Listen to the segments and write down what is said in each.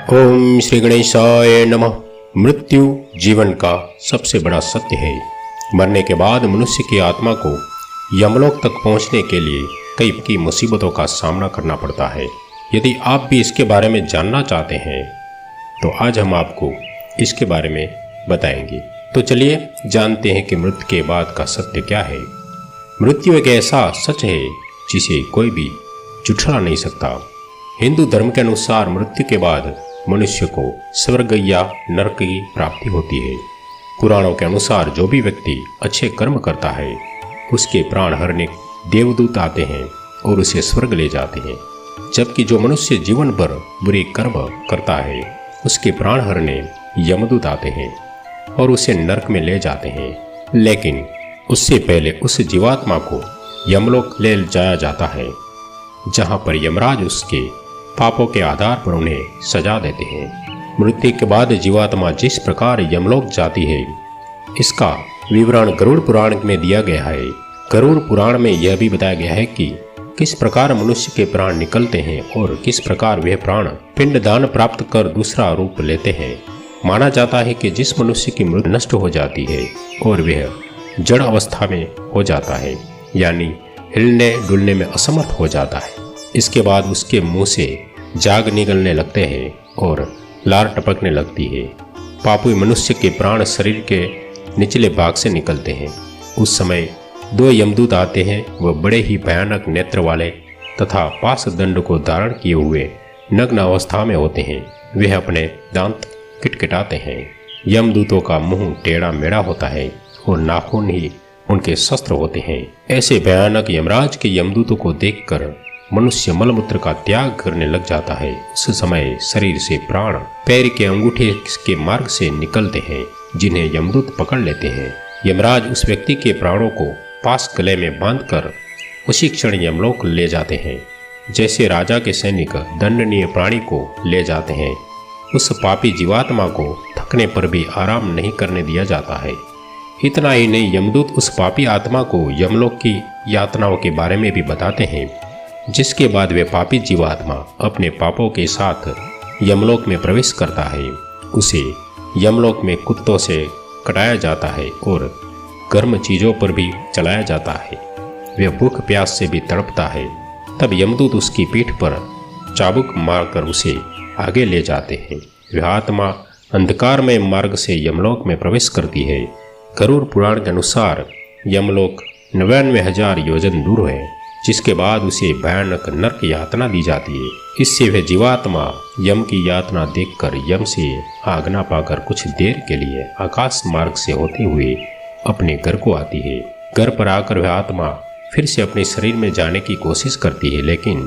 ओम श्री गणेशाय नमः। मृत्यु जीवन का सबसे बड़ा सत्य है। मरने के बाद मनुष्य की आत्मा को यमलोक तक पहुंचने के लिए कई की मुसीबतों का सामना करना पड़ता है। यदि आप भी इसके बारे में जानना चाहते हैं तो आज हम आपको इसके बारे में बताएंगे। तो चलिए जानते हैं कि मृत्यु के बाद का सत्य क्या है। मृत्यु एक ऐसा सच है जिसे कोई भी झुठला नहीं सकता। हिंदू धर्म के अनुसार मृत्यु के बाद मनुष्य को स्वर्ग या नरक की प्राप्ति होती है। पुराणों के अनुसार जो भी व्यक्ति अच्छे कर्म करता है उसके प्राण हरने देवदूत आते हैं और उसे स्वर्ग ले जाते हैं, जबकि जो मनुष्य जीवन भर बुरे कर्म करता है उसके प्राण हरने यमदूत आते हैं और उसे नरक में ले जाते हैं। लेकिन उससे पहले उस जीवात्मा को यमलोक ले जाया जाता है, जहां पर यमराज उसके पापों के आधार पर उन्हें सजा देते हैं। मृत्यु के बाद जीवात्मा जिस प्रकार यमलोक जाती है इसका विवरण गरुड़ पुराण में दिया गया है। गरुड़ पुराण में यह भी बताया गया है कि किस प्रकार मनुष्य के प्राण निकलते हैं और किस प्रकार वह प्राण पिंडदान प्राप्त कर दूसरा रूप लेते हैं। माना जाता है कि जिस मनुष्य की मृत्यु नष्ट हो जाती है और वह जड़ अवस्था में हो जाता है, यानी हिलने डुलने में असमर्थ हो जाता है, इसके बाद उसके मुंह से जाग निकलने लगते हैं और लार टपकने लगती है। पापी मनुष्य के प्राण शरीर के निचले भाग से निकलते हैं। उस समय दो यमदूत आते हैं। वह बड़े ही भयानक नेत्र वाले तथा पास दंड को धारण किए हुए नग्न अवस्था में होते हैं। वे अपने दांत किटकिटाते हैं। यमदूतों का मुंह टेढ़ा मेढ़ा होता है और नाखून ही उनके शस्त्र होते हैं। ऐसे भयानक यमराज के यमदूतों को देखकर मनुष्य मलमूत्र का त्याग करने लग जाता है। उस समय शरीर से प्राण पैर के अंगूठे के मार्ग से निकलते हैं, जिन्हें यमदूत पकड़ लेते हैं। यमराज उस व्यक्ति के प्राणों को पास गले में बांधकर उसी क्षण यमलोक ले जाते हैं, जैसे राजा के सैनिक दंडनीय प्राणी को ले जाते हैं। उस पापी जीवात्मा को थकने पर भी आराम नहीं करने दिया जाता है। इतना ही नहीं, यमदूत उस पापी आत्मा को यमलोक की यातनाओं के बारे में भी बताते हैं, जिसके बाद वे पापी जीवात्मा अपने पापों के साथ यमलोक में प्रवेश करता है। उसे यमलोक में कुत्तों से कटाया जाता है और गर्म चीज़ों पर भी चलाया जाता है। वह भूख प्यास से भी तड़पता है। तब यमदूत उसकी पीठ पर चाबुक मारकर उसे आगे ले जाते हैं। वह आत्मा अंधकारमय मार्ग से यमलोक में प्रवेश करती है। गरुड़ पुराण के अनुसार यमलोक 99,000 योजन दूर है, जिसके बाद उसे भयानक नरक यातना दी जाती है। इससे वह जीवात्मा यम की यातना देखकर यम से आज्ञा पाकर कुछ देर के लिए आकाश मार्ग से होते हुए अपने घर को आती है। घर पर आकर वह आत्मा फिर से अपने शरीर में जाने की कोशिश करती है, लेकिन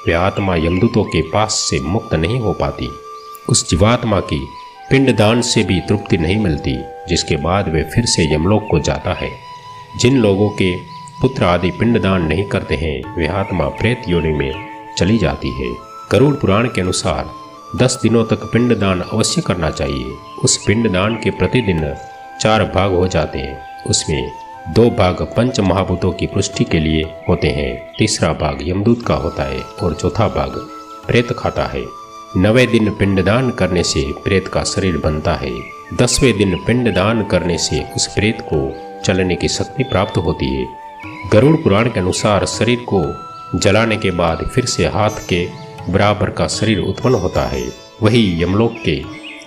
वह आत्मा यमदूतों के पास से मुक्त नहीं हो पाती। उस जीवात्मा की पिंडदान से भी तृप्ति नहीं मिलती, जिसके बाद वह फिर से यमलोक को जाता है। जिन लोगों के पुत्र आदि पिंडदान नहीं करते हैं वे आत्मा प्रेत योनि में चली जाती है। गरुड़ पुराण के अनुसार 10 दिनों तक पिंडदान अवश्य करना चाहिए। उस पिंडदान के प्रतिदिन 4 भाग हो जाते हैं। उसमें 2 भाग पंच महाभूतों की पुष्टि के लिए होते हैं, तीसरा भाग यमदूत का होता है और चौथा भाग प्रेत खाता है। 9वें दिन पिंडदान करने से प्रेत का शरीर बनता है। 10वें दिन पिंडदान करने से उस प्रेत को चलने की शक्ति प्राप्त होती है। गरुड़ पुराण के अनुसार शरीर को जलाने के बाद फिर से हाथ के बराबर का शरीर उत्पन्न होता है। वही यमलोक के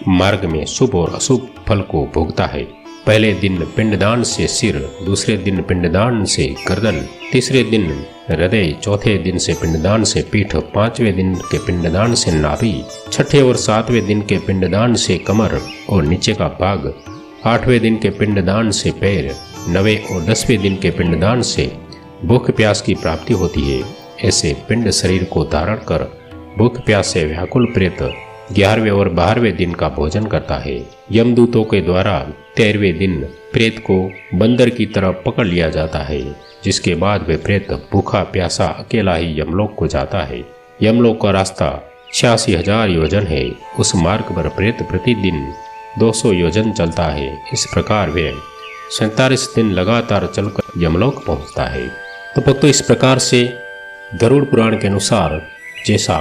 मार्ग में शुभ और अशुभ फल को भोगता है। पहले दिन पिंडदान से सिर, दूसरे दिन पिंडदान से गर्दन, तीसरे दिन हृदय, चौथे दिन से पिंडदान से पीठ, 5वें दिन के पिंडदान से नाभि, 6ठे और 7वें दिन के पिंडदान से कमर और नीचे का भाग, 8वें दिन के पिंडदान से पैर, 9वें और 10वें दिन के पिंडदान से भूख प्यास की प्राप्ति होती है। ऐसे पिंड शरीर को धारण कर भूख प्यास से व्याकुल प्रेत 11वें और 12वें दिन का भोजन करता है। यमदूतों के द्वारा 13वें दिन प्रेत को बंदर की तरह पकड़ लिया जाता है, जिसके बाद वे प्रेत भूखा प्यासा अकेला ही यमलोक को जाता है। यमलोक का रास्ता 86,000 योजन है। उस मार्ग पर प्रेत प्रतिदिन 200 योजन चलता है। इस प्रकार वे 47 दिन लगातार चलकर यमलोक पहुंचता है। तो भक्तों, इस प्रकार से गरुड़ पुराण के अनुसार जैसा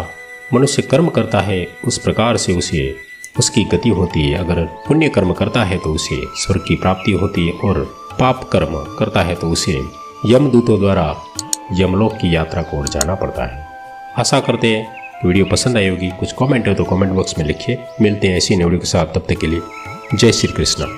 मनुष्य कर्म करता है उस प्रकार से उसे उसकी गति होती है। अगर पुण्य कर्म करता है तो उसे स्वर्ग की प्राप्ति होती है, और पाप कर्म करता है तो उसे यमदूतों द्वारा यमलोक की यात्रा को ओर जाना पड़ता है। आशा करते हैं वीडियो पसंद आई होगी। कुछ कमेंट है तो कमेंट बॉक्स में लिखिए। मिलते हैं ऐसी नई वीडियो के साथ, तब तक के लिए जय श्री कृष्ण।